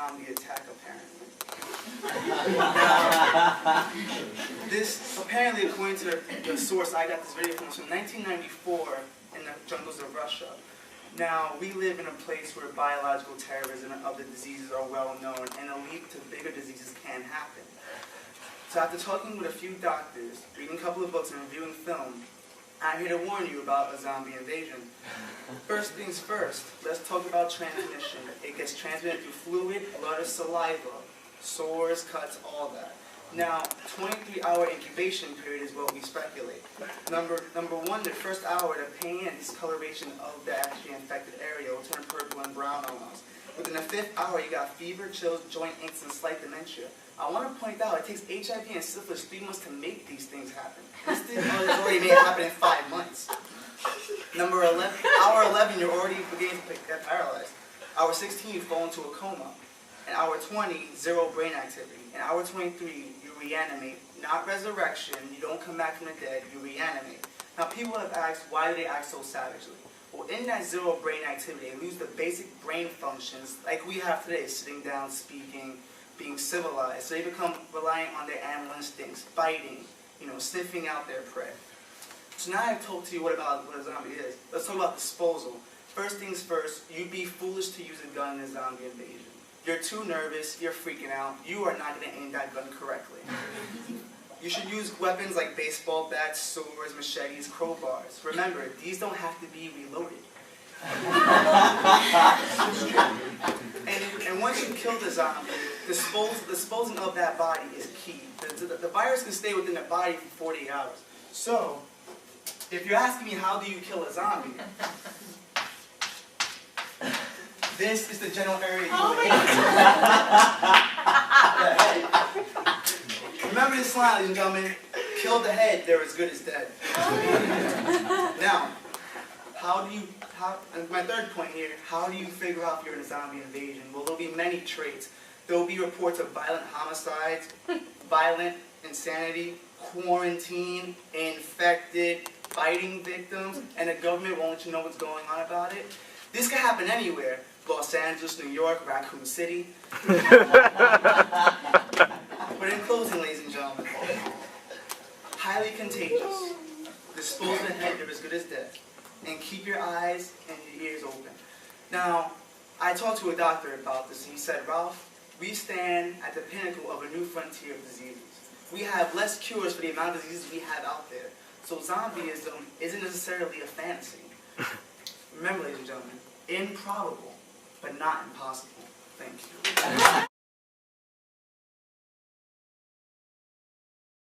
zombie attack, apparently. This, apparently, according to the source I got this video from, was from 1994 in the jungles of Russia. Now, we live in a place where biological terrorism and other diseases are well known, and a leap to bigger diseases can happen. So after talking with a few doctors, reading a couple of books, and reviewing film, I'm here to warn you about a zombie invasion. First things first, let's talk about transmission. It gets transmitted through fluid, blood, or saliva, sores, cuts, all that. Now, 23-hour incubation period is what we speculate. Number one, the first hour, the pain and discoloration of the actually infected area will turn purple and brown almost. Within the 5th hour, you got fever, chills, joint aches, and slight dementia. I want to point out, it takes HIV and syphilis 3 months to make these things happen. This thing is already made happen in 5 months. Number 11, hour 11, you're already beginning to get paralyzed. Hour 16, you fall into a coma. In hour 20, zero brain activity. In hour 23, you reanimate. Not resurrection, you don't come back from the dead, you reanimate. Now people have asked, why do they act so savagely? Well, in that zero brain activity, they lose the basic brain functions like we have today, sitting down, speaking, being civilized. So they become reliant on their animal instincts, biting, sniffing out their prey. So now I've told to you what a zombie is. Let's talk about disposal. First things first, you'd be foolish to use a gun in a zombie invasion. You're too nervous, you're freaking out, you are not going to aim that gun correctly. You should use weapons like baseball bats, swords, machetes, crowbars. Remember, these don't have to be reloaded. And once you kill the zombie, disposing of that body is key. The virus can stay within the body for 48 hours. So, if you're asking me how do you kill a zombie, this is the general area you Remember this line, ladies and gentlemen, kill the head, they're as good as dead. Now, and my third point here, how do you figure out if you're in a zombie invasion? Well, there'll be many traits. There'll be reports of violent homicides, violent insanity, quarantine, infected, biting victims, and the government won't let you know what's going on about it. This could happen anywhere. Los Angeles, New York, Raccoon City. But in closing, ladies and gentlemen, highly contagious. Dispose of the head, they're as good as dead. And keep your eyes and your ears open. Now, I talked to a doctor about this, and he said, Ralph, we stand at the pinnacle of a new frontier of diseases. We have less cures for the amount of diseases we have out there. So zombieism isn't necessarily a fantasy. Remember, ladies and gentlemen, improbable, but not impossible. Thank you.